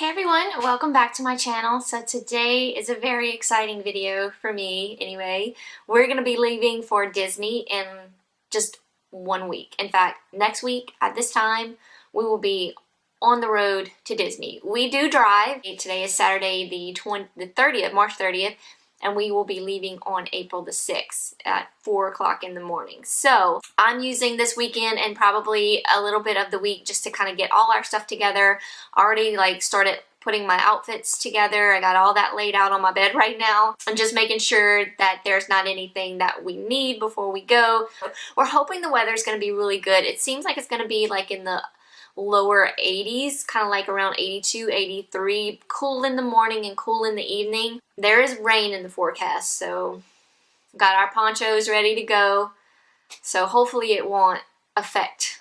Hey everyone, welcome back to my channel. So today is a very exciting video for me anyway. We're going to be leaving for Disney in just 1 week. In fact, next week at this time, we will be on the road to Disney. We do drive. Today is Saturday the 30th, March 30th, and we will be leaving on April the 6th at 4 o'clock in the morning. So I'm using this weekend and probably a little bit of the week just to kind of get all our stuff together. Already started putting my outfits together. I got all that laid out on my bed right now. I'm just making sure that there's not anything that we need before we go. We're hoping the weather's going to be really good. It seems like it's going to be like in the lower 80s, kind of like around 82, 83, cool in the morning and cool in the evening. There is rain in the forecast, so got our ponchos ready to go. So hopefully it won't affect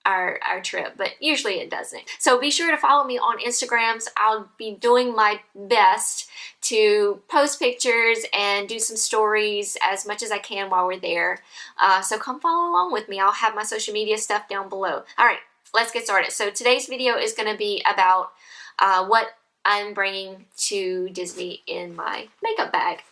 our trip, but usually it doesn't. So be sure to follow me on Instagrams. I'll be doing my best to post pictures and do some stories as much as I can while we're there. So come follow along with me. I'll have my social media stuff down below. All right, let's get started. So today's video is going to be about what I'm bringing to Disney in my makeup bag.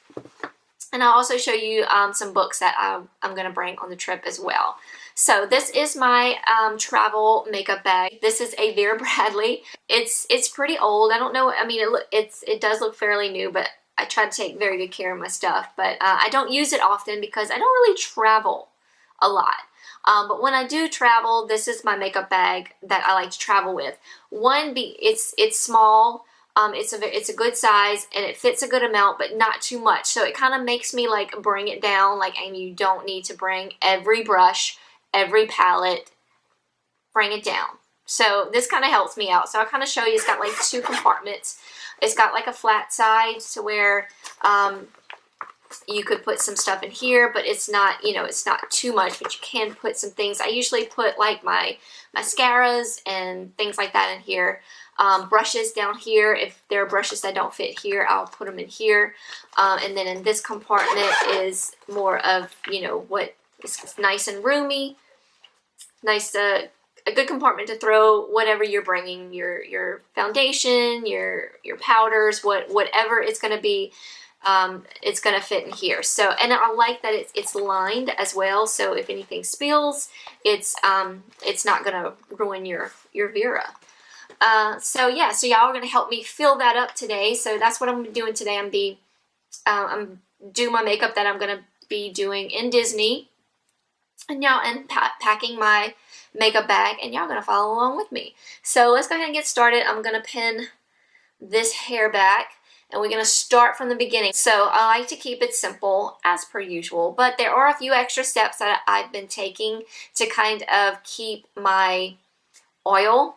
And I'll also show you some books that I'm going to bring on the trip as well. So this is my travel makeup bag. This is a Vera Bradley. It's pretty old. I don't know. I mean, it does look fairly new, but I try to take very good care of my stuff. But I don't use it often because I don't really travel a lot. But when I do travel, this is my makeup bag that I like to travel with. It's small. It's a good size and it fits a good amount, but not too much. So it kind of makes me bring it down. Like, Aimee, you don't need to bring every brush, every palette. Bring it down. So this kind of helps me out. So I'll kind of show you. It's got like 2 compartments. It's got like a flat side to where you could put some stuff in here, but it's not, it's not too much, but you can put some things. I usually put like my mascaras and things like that in here. Brushes down here. If there are brushes that don't fit here, I'll put them in here. And then in this compartment is more of, what is nice and roomy. Nice, a good compartment to throw whatever you're bringing, your foundation, your powders, whatever it's going to be. It's going to fit in here. So, and I like that it's lined as well. So if anything spills, it's not going to ruin your Vera. So yeah, so y'all are going to help me fill that up today. So that's what I'm doing today. I'm doing my makeup that I'm going to be doing in Disney. And y'all, and packing my makeup bag, and y'all going to follow along with me. So let's go ahead and get started. I'm going to pin this hair back, and we're going to start from the beginning. So I like to keep it simple as per usual, but there are a few extra steps that I've been taking to kind of keep my oil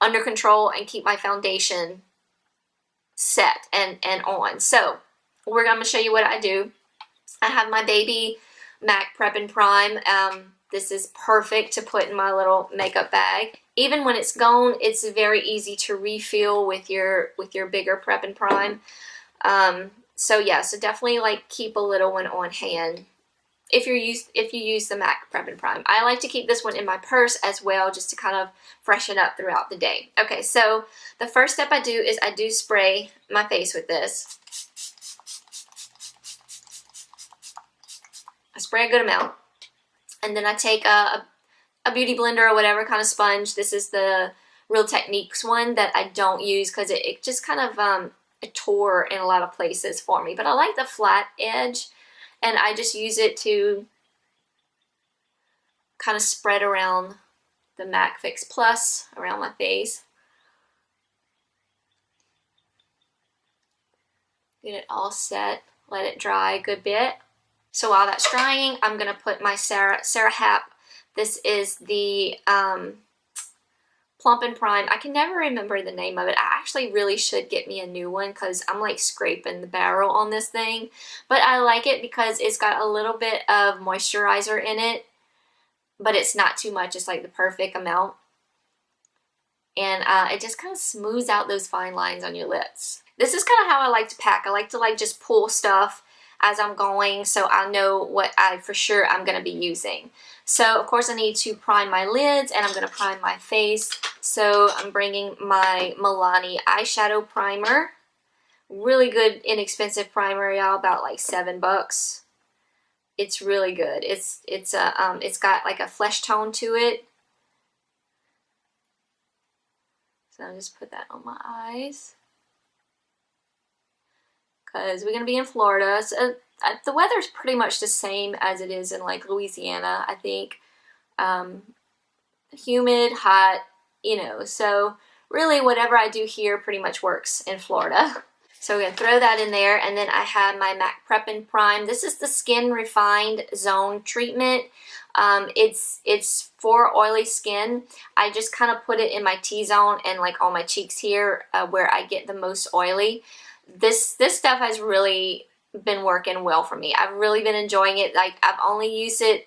under control and keep my foundation set and on. So I'm going to show you what I do. I have my baby MAC Prep and Prime. This is perfect to put in my little makeup bag. Even when it's gone, it's very easy to refill with your bigger Prep and Prime. So yeah, so definitely keep a little one on hand if you use the MAC Prep and Prime. I like to keep this one in my purse as well, just to kind of freshen up throughout the day. Okay, so the first step I do is I do spray my face with this. I spray a good amount, and then I take a beauty blender or whatever kind of sponge. This is the Real Techniques one that I don't use because it just kind of it tore in a lot of places for me. But I like the flat edge, and I just use it to kind of spread around the MAC Fix Plus around my face. Get it all set. Let it dry a good bit. So while that's drying, I'm going to put my Sarah Hap. This is the Plump and Prime. I can never remember the name of it. I actually really should get me a new one because I'm scraping the barrel on this thing. But I like it because it's got a little bit of moisturizer in it, but it's not too much. It's the perfect amount. And it just kind of smooths out those fine lines on your lips. This is kind of how I like to pack. I like to just pull stuff as I'm going, so I know what for sure I'm going to be using. So of course I need to prime my lids, and I'm going to prime my face. So I'm bringing my Milani eyeshadow primer. Really good, inexpensive primer, y'all, about like $7. It's really good. It's got like a flesh tone to it. So I'll just put that on my eyes, because we're gonna be in Florida. So the weather's pretty much the same as it is in like Louisiana, I think. Humid, hot, you know. So really, whatever I do here pretty much works in Florida. So we're going to throw that in there, and then I have my MAC Prep and Prime. This is the Skin Refined Zone treatment. It's for oily skin. I just kind of put it in my T-zone and like on my cheeks here, where I get the most oily. This stuff has really been working well for me. I've really been enjoying it. Like, I've only used it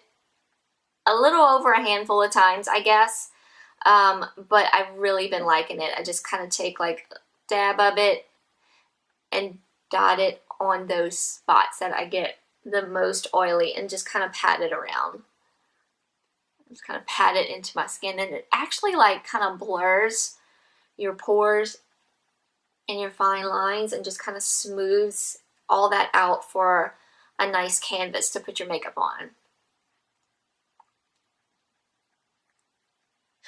a little over a handful of times, I guess, but I've really been liking it. I just kind of take like a dab of it and dot it on those spots that I get the most oily, and just kind of pat it around. Just kind of pat it into my skin, and it actually like kind of blurs your pores and your fine lines, and just kind of smooths all that out for a nice canvas to put your makeup on.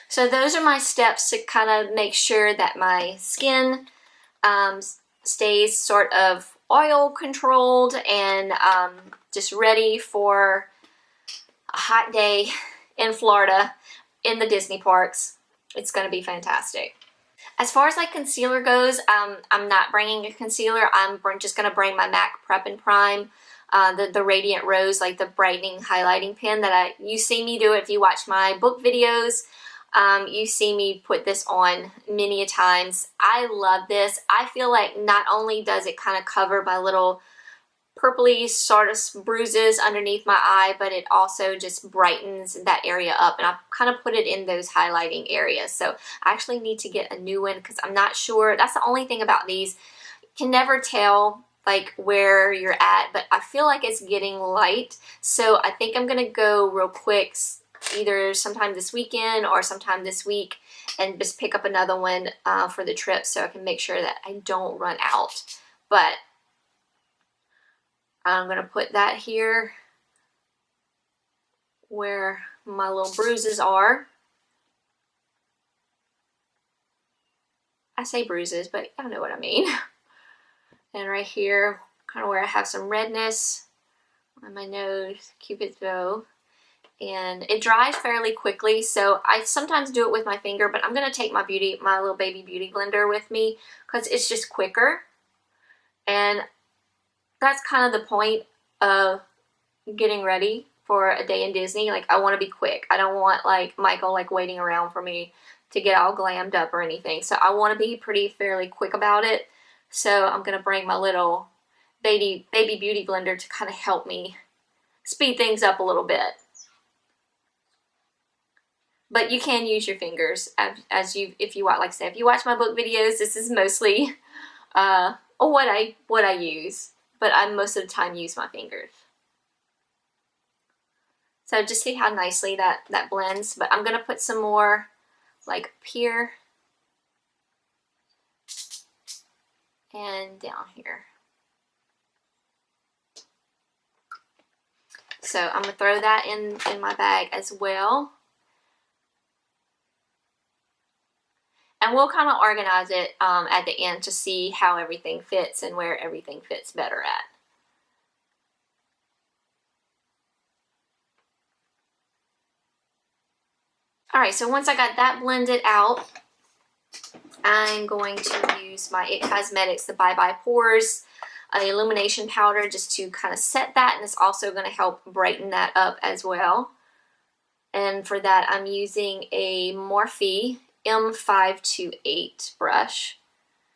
So those are my steps to kind of make sure that my skin stays sort of oil controlled and just ready for a hot day in Florida in the Disney parks. It's going to be fantastic. As far as like concealer goes, I'm not bringing a concealer. I'm just going to bring my MAC Prep and Prime, the Radiant Rose, like the brightening highlighting pen that you see me do if you watch my book videos. You see me put this on many a times. I love this. I feel like not only does it kind of cover my little purpley sort of bruises underneath my eye, but it also just brightens that area up, and I kind of put it in those highlighting areas. So I actually need to get a new one, because I'm not sure. That's the only thing about these. You can never tell like where you're at, but I feel like it's getting light. So I think I'm gonna go real quick, either sometime this weekend or sometime this week, and just pick up another one for the trip, so I can make sure that I don't run out. But I'm going to put that here where my little bruises are. I say bruises, but I don't know what I mean. And right here, kind of where I have some redness on my nose, Cupid's bow. And it dries fairly quickly, so I sometimes do it with my finger, but I'm going to take my little baby beauty blender with me, because it's just quicker. And that's kind of the point of getting ready for a day in Disney. Like, I want to be quick. I don't want like Michael like waiting around for me to get all glammed up or anything. So I want to be fairly quick about it. So I'm going to bring my little baby beauty blender to kind of help me speed things up a little bit. But you can use your fingers if you watch, like I said, if you watch my book videos, this is mostly what I use, but I most of the time use my fingers. So just see how nicely that blends. But I'm gonna put some more like up here and down here. So I'm gonna throw that in my bag as well. And we'll kind of organize it at the end to see how everything fits and where everything fits better at. Alright, so once I got that blended out, I'm going to use my IT Cosmetics, the Bye Bye Pores illumination powder, just to kind of set that, and it's also going to help brighten that up as well. And for that, I'm using a Morphe M528 brush,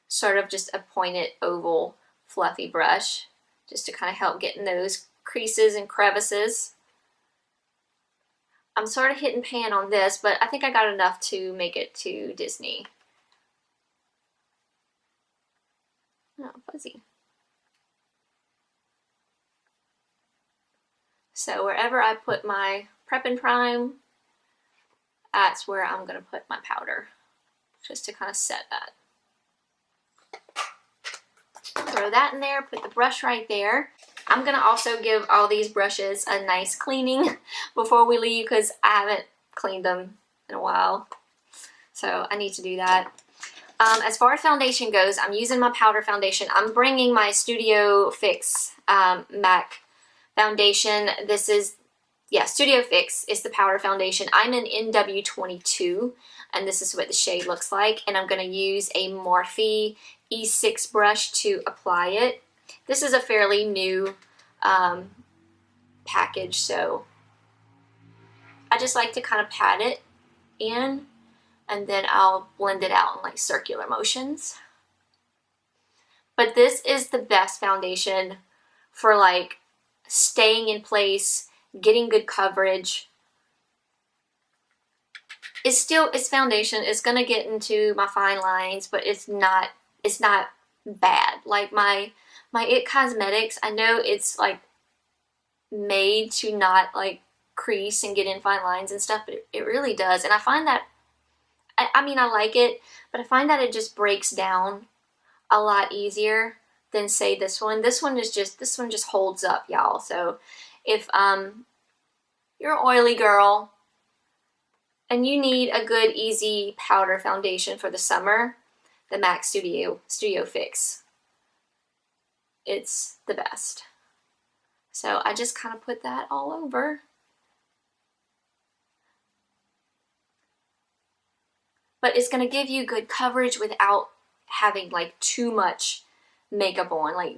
sort of just a pointed oval fluffy brush, just to kind of help get in those creases and crevices. I'm sort of hit and pan on this, but I think I got enough to make it to Disney. Oh, fuzzy. So wherever I put my Prep and Prime, that's where I'm going to put my powder, just to kind of set that. Throw that in there, put the brush right there. I'm going to also give all these brushes a nice cleaning before we leave because I haven't cleaned them in a while. So I need to do that. As far as foundation goes, I'm using my powder foundation. I'm bringing my Studio Fix MAC foundation. This is, yeah, Studio Fix is the powder foundation. I'm in NW22, and this is what the shade looks like. And I'm going to use a Morphe E6 brush to apply it. This is a fairly new package, so I just like to kind of pat it in, and then I'll blend it out in like circular motions. But this is the best foundation for like staying in place, getting good coverage. It's foundation. It's gonna get into my fine lines, but it's not bad. Like my It Cosmetics, I know it's like made to not like crease and get in fine lines and stuff, but it really does. And I find that, I mean, I like it, but I find that it just breaks down a lot easier than say this one. This one just holds up, y'all. So if you're an oily girl and you need a good easy powder foundation for the summer, the MAC Studio Fix, it's the best. So I just kind of put that all over. But it's going to give you good coverage without having like too much makeup on. Like,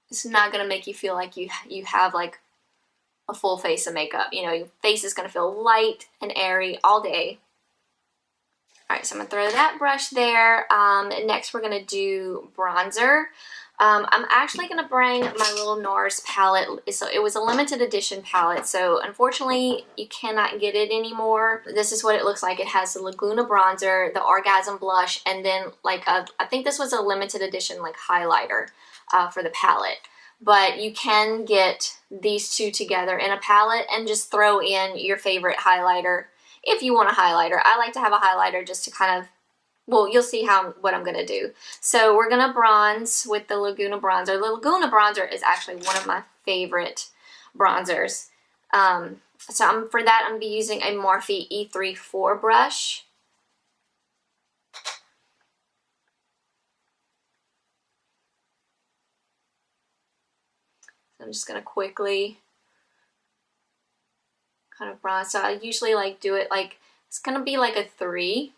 it's not going to make you feel like you have like a full face of makeup. You know, your face is going to feel light and airy all day. Alright, so I'm going to throw that brush there. Next we're going to do bronzer. I'm actually going to bring my little NARS palette. So it was a limited edition palette, so unfortunately you cannot get it anymore. This is what it looks like. It has the Laguna bronzer, the Orgasm blush, and then like I think this was a limited edition like highlighter for the palette. But you can get these two together in a palette and just throw in your favorite highlighter if you want a highlighter. I like to have a highlighter just to kind of, well, you'll see what I'm going to do. So we're going to bronze with the Laguna bronzer. The Laguna bronzer is actually one of my favorite bronzers. For that, I'm going to be using a Morphe E34 brush. I'm just going to quickly kind of bronze. So I usually like do it like, it's going to be like a 3.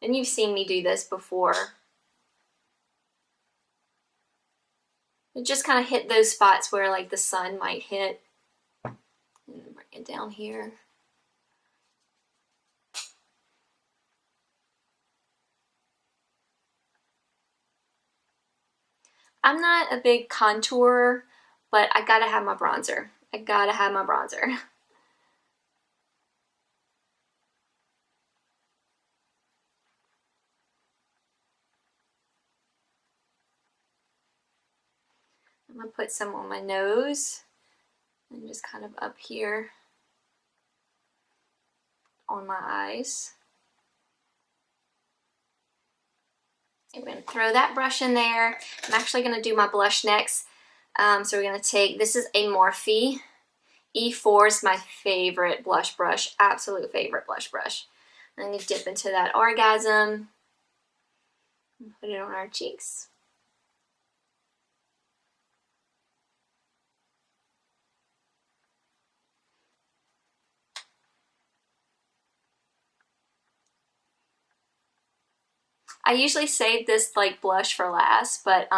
And you've seen me do this before. It just kind of hit those spots where like the sun might hit. And bring it down here. I'm not a big contourer, but I gotta have my bronzer. I gotta have my bronzer. I'm gonna put some on my nose and just kind of up here on my eyes. I'm going to throw that brush in there. I'm actually going to do my blush next. So we're going to take, this is a Morphe. E4 is my favorite blush brush, absolute favorite blush brush. I'm going to dip into that Orgasm and put it on our cheeks. I usually save this like blush for last, but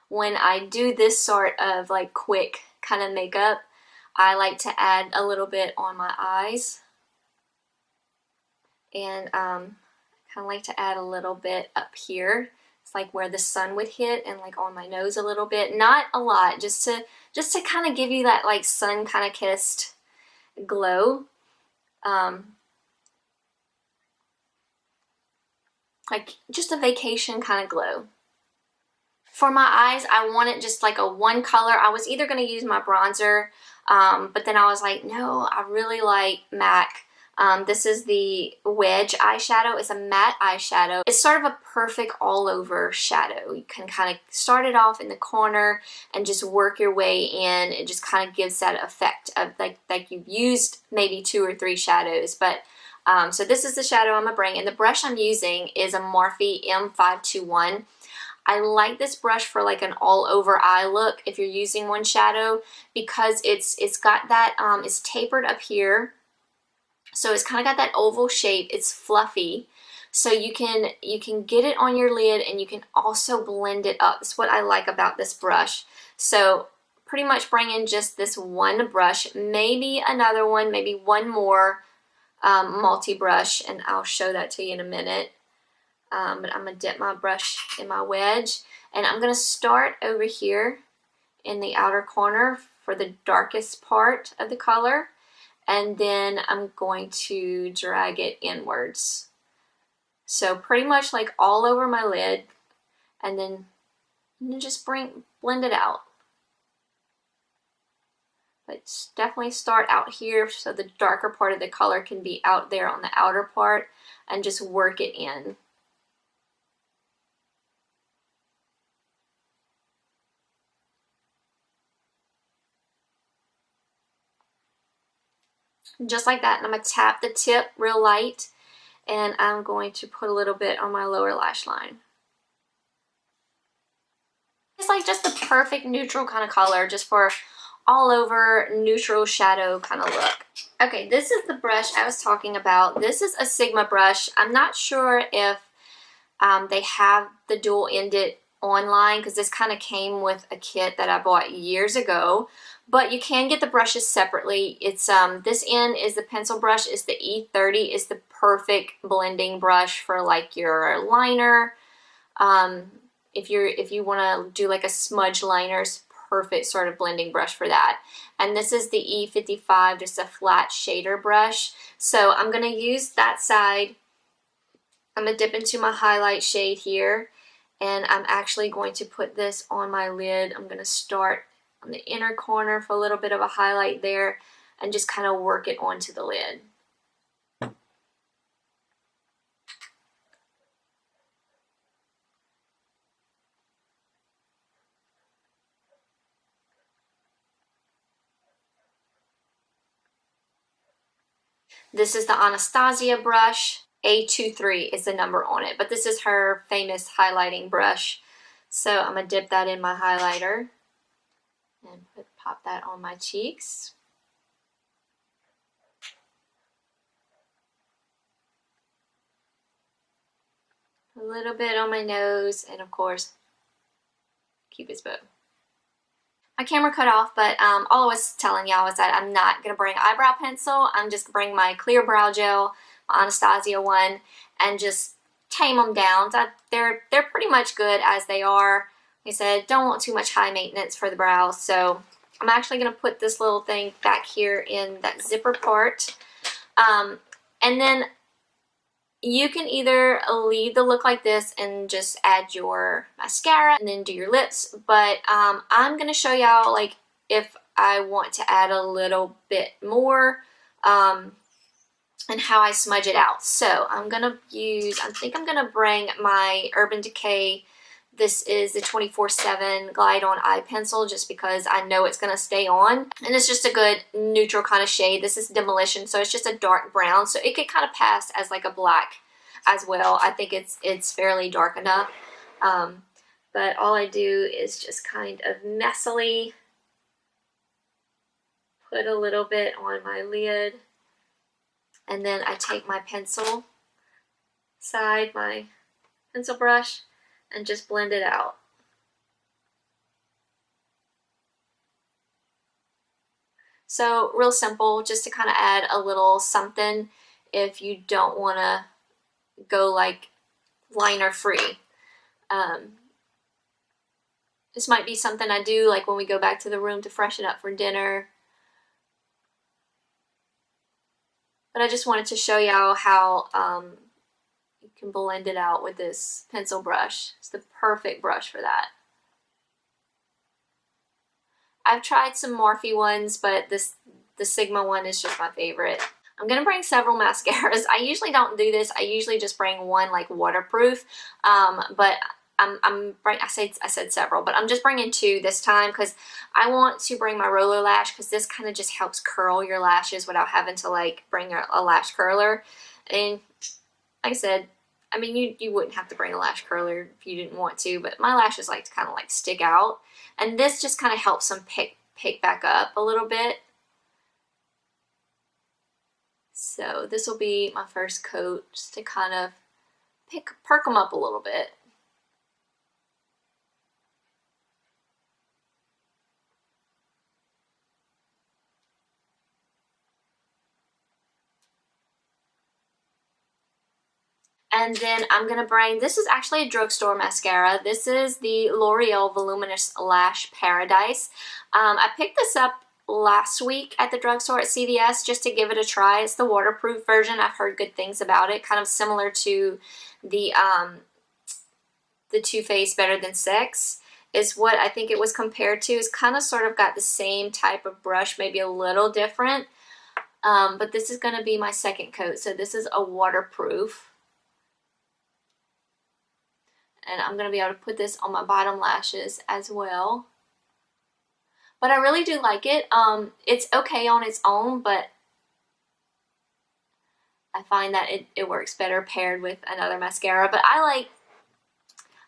when I do this sort of like quick kind of makeup, I like to add a little bit on my eyes, and kind of like to add a little bit up here. It's like where the sun would hit, and like on my nose a little bit, not a lot, just to kind of give you that like sun kind of kissed glow. Like just a vacation kind of glow. For my eyes, I wanted just like a one color. I was either going to use my bronzer, but then I was like, no, I really like MAC. This is the Wedge eyeshadow. It's a matte eyeshadow. It's sort of a perfect all over shadow. You can kind of start it off in the corner and just work your way in. It just kind of gives that effect of like you've used maybe 2 or 3 shadows. But so this is the shadow I'm gonna bring, and the brush I'm using is a Morphe M521. I like this brush for like an all over eye look if you're using one shadow, because it's got that, it's tapered up here. So it's kind of got that oval shape. It's fluffy. So you can get it on your lid, and you can also blend it up. That's what I like about this brush. So pretty much bring in just this one brush, maybe another one, maybe one more multi-brush, and I'll show that to you in a minute. But I'm going to dip my brush in my wedge, and I'm going to start over here in the outer corner for the darkest part of the color, and then I'm going to drag it inwards. So pretty much like all over my lid, and then just blend it out. But definitely start out here so the darker part of the color can be out there on the outer part, and just work it in. Just like that, and I'm going to tap the tip real light, and I'm going to put a little bit on my lower lash line. It's like just the perfect neutral kind of color, just for all over neutral shadow kind of look. Okay, this is the brush I was talking about. This is a Sigma brush. I'm not sure if they have the dual ended online, because this kind of came with a kit that I bought years ago. But you can get the brushes separately. It's this end is the pencil brush. It's the E30. It's the perfect blending brush for like your liner. If you want to do like a smudge liner, it's perfect sort of blending brush for that. And this is the E55, just a flat shader brush. So I'm gonna use that side. I'm gonna dip into my highlight shade here, and I'm actually going to put this on my lid. I'm gonna start on the inner corner for a little bit of a highlight there, and just kind of work it onto the lid. This is the Anastasia brush. A23 is the number on it, but this is her famous highlighting brush. So I'm gonna dip that in my highlighter and pop that on my cheeks. A little bit on my nose, and of course, Cupid's bow. My camera cut off, but all I was telling y'all was that I'm not going to bring eyebrow pencil. I'm just going to bring my clear brow gel, Anastasia one, and just tame them down. They're pretty much good as they are. Like I said, don't want too much high maintenance for the brows, so I'm actually going to put this little thing back here in that zipper part. And then you can either leave the look like this and just add your mascara and then do your lips, but I'm going to show y'all like if I want to add a little bit more and how I smudge it out. So I'm going to use, I think I'm going to bring my Urban Decay. This is the 24/7 Glide On Eye Pencil, just because I know it's going to stay on. And it's just a good neutral kind of shade. This is Demolition, so it's just a dark brown. So it could kind of pass as like a black as well. I think it's fairly dark enough. But all I do is just kind of messily put a little bit on my lid. And then I take my pencil side, my pencil brush, and just blend it out. So real simple, just to kind of add a little something if you don't want to go like liner free. This might be something I do like when we go back to the room to freshen up for dinner. But I just wanted to show y'all how you can blend it out with this pencil brush. It's the perfect brush for that. I've tried some Morphe ones, but the Sigma one is just my favorite. I'm gonna bring several mascaras. I usually don't do this. I usually just bring one like waterproof, but I said several, but I'm just bringing two this time because I want to bring my roller lash, because this kind of just helps curl your lashes without having to like bring a lash curler. And like I said, I mean, you wouldn't have to bring a lash curler if you didn't want to, but my lashes like to kind of like stick out, and this just kind of helps them pick back up a little bit. So this will be my first coat, just to kind of perk them up a little bit. And then I'm going to bring, this is actually a drugstore mascara. This is the L'Oreal Voluminous Lash Paradise. I picked this up last week at the drugstore at CVS just to give it a try. It's the waterproof version. I've heard good things about it. Kind of similar to the Too Faced Better Than Sex is what I think it was compared to. It's kind of sort of got the same type of brush, maybe a little different. But this is going to be my second coat. So this is a waterproof. And I'm going to be able to put this on my bottom lashes as well. But I really do like it. It's okay on its own, but I find that it works better paired with another mascara. But I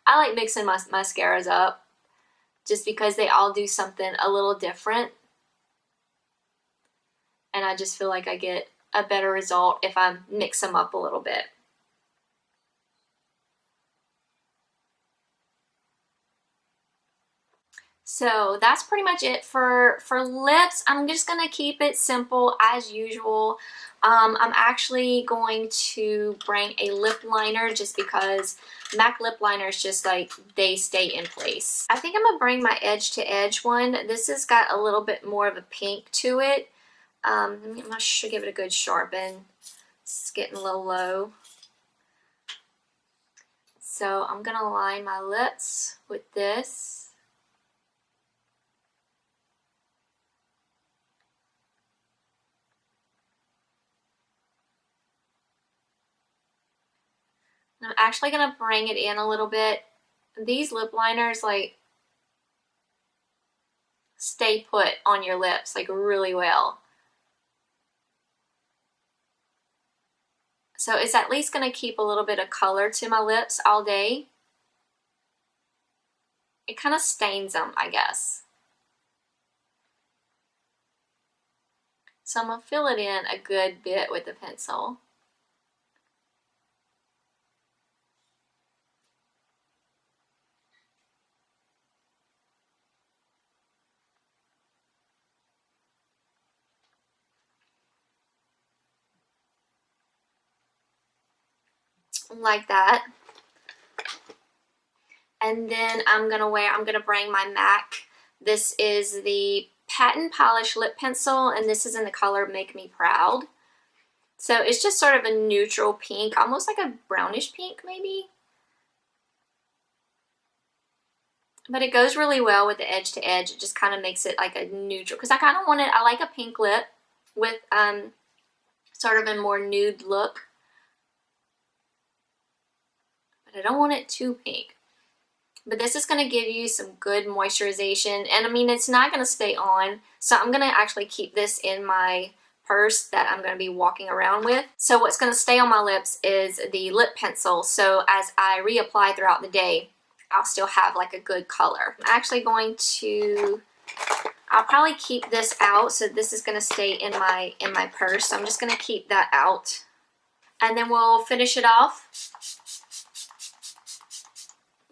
like mixing my mascaras up just because they all do something a little different. And I just feel like I get a better result if I mix them up a little bit. So that's pretty much it for lips. I'm just going to keep it simple as usual. I'm actually going to bring a lip liner just because MAC lip liners just like they stay in place. I think I'm going to bring my edge to edge one. This has got a little bit more of a pink to it. I'm going to give it a good sharpen. It's getting a little low. So I'm going to line my lips with this. I'm actually going to bring it in a little bit. These lip liners like stay put on your lips like really well. So it's at least going to keep a little bit of color to my lips all day. It kind of stains them, I guess. So I'm going to fill it in a good bit with the pencil. Like that. And then I'm gonna bring my MAC. This is the Patent Polish Lip Pencil, and this is in the color Make Me Proud. So it's just sort of a neutral pink, almost like a brownish pink maybe. But it goes really well with the edge to edge. It just kind of makes it like a neutral, because I kind of want it, I like a pink lip with sort of a more nude look. I don't want it too pink. But this is going to give you some good moisturization. And I mean, it's not going to stay on. So I'm going to actually keep this in my purse that I'm going to be walking around with. So what's going to stay on my lips is the lip pencil. So as I reapply throughout the day, I'll still have like a good color. I'm actually going to, I'll probably keep this out. So this is going to stay in my purse. So I'm just going to keep that out. And then we'll finish it off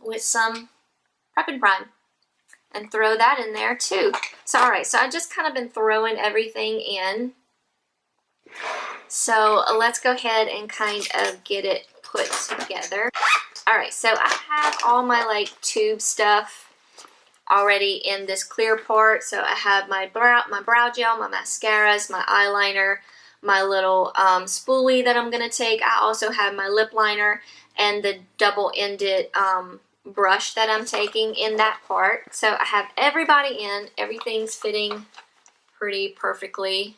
with some Prep and Prime and throw that in there too. So alright, so I've just kind of been throwing everything in. So let's go ahead and kind of get it put together. Alright, so I have all my like tube stuff already in this clear part. So I have my brow gel, my mascaras, my eyeliner, my little spoolie that I'm going to take. I also have my lip liner and the double-ended brush that I'm taking in that part. So I have everybody in, everything's fitting pretty perfectly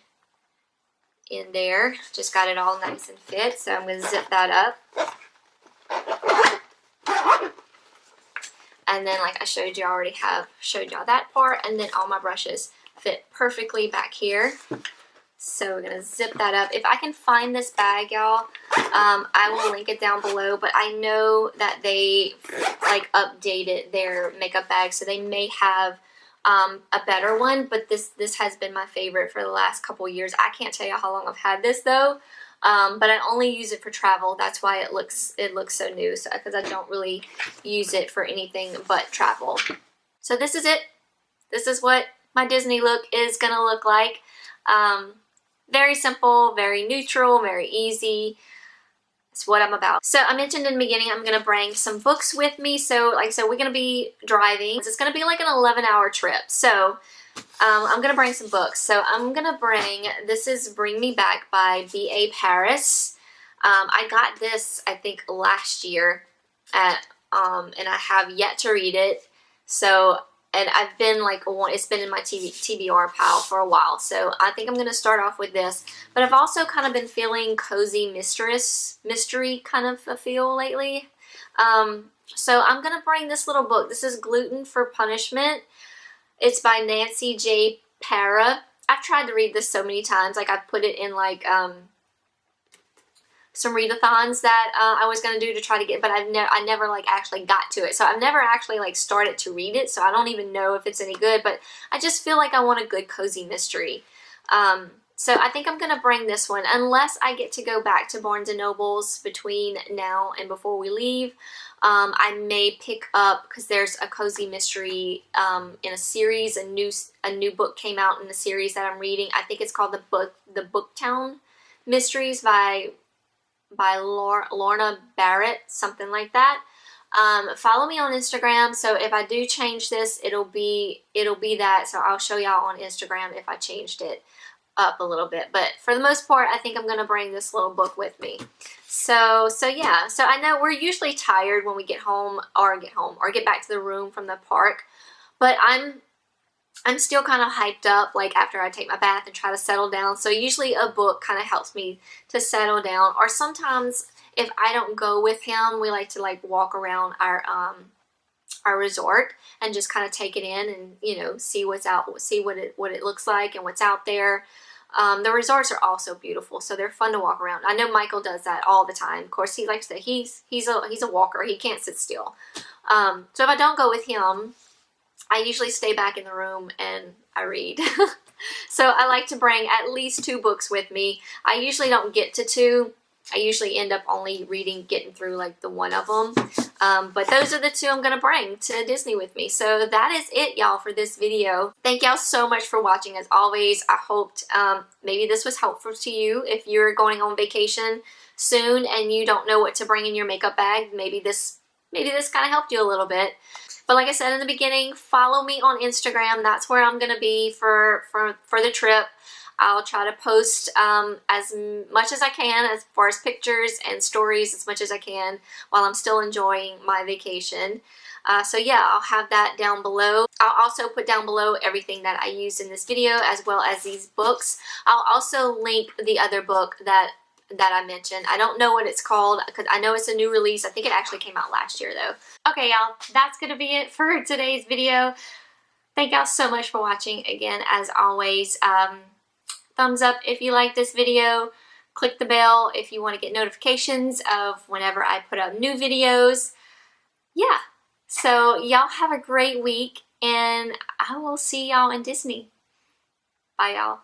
in there. Just got it all nice and fit, so I'm going to zip that up. And then, like I showed you, I already have showed y'all that part, and then all my brushes fit perfectly back here. So we're going to zip that up. If I can find this bag, y'all, I will link it down below, but I know that they like updated their makeup bag, so they may have a better one, but this has been my favorite for the last couple years. I can't tell you how long I've had this though, but I only use it for travel. That's why it looks so new, because I don't really use it for anything but travel. So this is it. This is what my Disney look is gonna look like. Very simple, very neutral, very easy. It's what I'm about. So I mentioned in the beginning I'm going to bring some books with me. So like I said, we're going to be driving. It's going to be like an 11-hour trip. So I'm going to bring some books. So I'm going to bring, this is Bring Me Back by B.A. Paris. I got this, I think, last year, and I have yet to read it. So, and I've been like, it's been in my TBR pile for a while. So I think I'm going to start off with this. But I've also kind of been feeling cozy mystery kind of a feel lately. So I'm going to bring this little book. This is Gluten for Punishment. It's by Nancy J. Parra. I've tried to read this so many times. Like I've put it in like some readathons that I was going to do to try to get, but I never like actually got to it. So I've never actually like started to read it, so I don't even know if it's any good, but I just feel like I want a good cozy mystery. So I think I'm going to bring this one, unless I get to go back to Barnes & Noble's between now and before we leave. I may pick up, because there's a cozy mystery in a series, a new book came out in the series that I'm reading. I think it's called the Booktown Mysteries by Lorna Barrett, something like that. Follow me on Instagram, so if I do change this, it'll be that, so I'll show y'all on Instagram if I changed it up a little bit. But for the most part, I think I'm going to bring this little book with me. So yeah, so I know we're usually tired when we get home or get back to the room from the park, but I'm still kind of hyped up, like after I take my bath and try to settle down. So usually a book kind of helps me to settle down. Or sometimes if I don't go with him, we like to like walk around our resort and just kind of take it in and, you know, see what's out, see what it looks like and what's out there. The resorts are also beautiful, so they're fun to walk around. I know Michael does that all the time. Of course, he likes to. He's a walker. He can't sit still. So if I don't go with him, I usually stay back in the room and I read. So I like to bring at least 2 books with me. I usually don't get to 2. I usually end up only getting through like the one of them. But those are the 2 I'm going to bring to Disney with me. So that is it, y'all, for this video. Thank y'all so much for watching. As always, I hoped maybe this was helpful to you. If you're going on vacation soon and you don't know what to bring in your makeup bag, maybe this kind of helped you a little bit. But like I said in the beginning, follow me on Instagram. That's where I'm going to be for the trip. I'll try to post as much as I can as far as pictures and stories as much as I can while I'm still enjoying my vacation. So yeah, I'll have that down below. I'll also put down below everything that I used in this video as well as these books. I'll also link the other book that I mentioned. I don't know what it's called because I know it's a new release. I think it actually came out last year though. Okay, y'all, that's going to be it for today's video. Thank y'all so much for watching. Again, as always, thumbs up if you like this video. Click the bell if you want to get notifications of whenever I put up new videos. Yeah, so y'all have a great week and I will see y'all in Disney. Bye, y'all.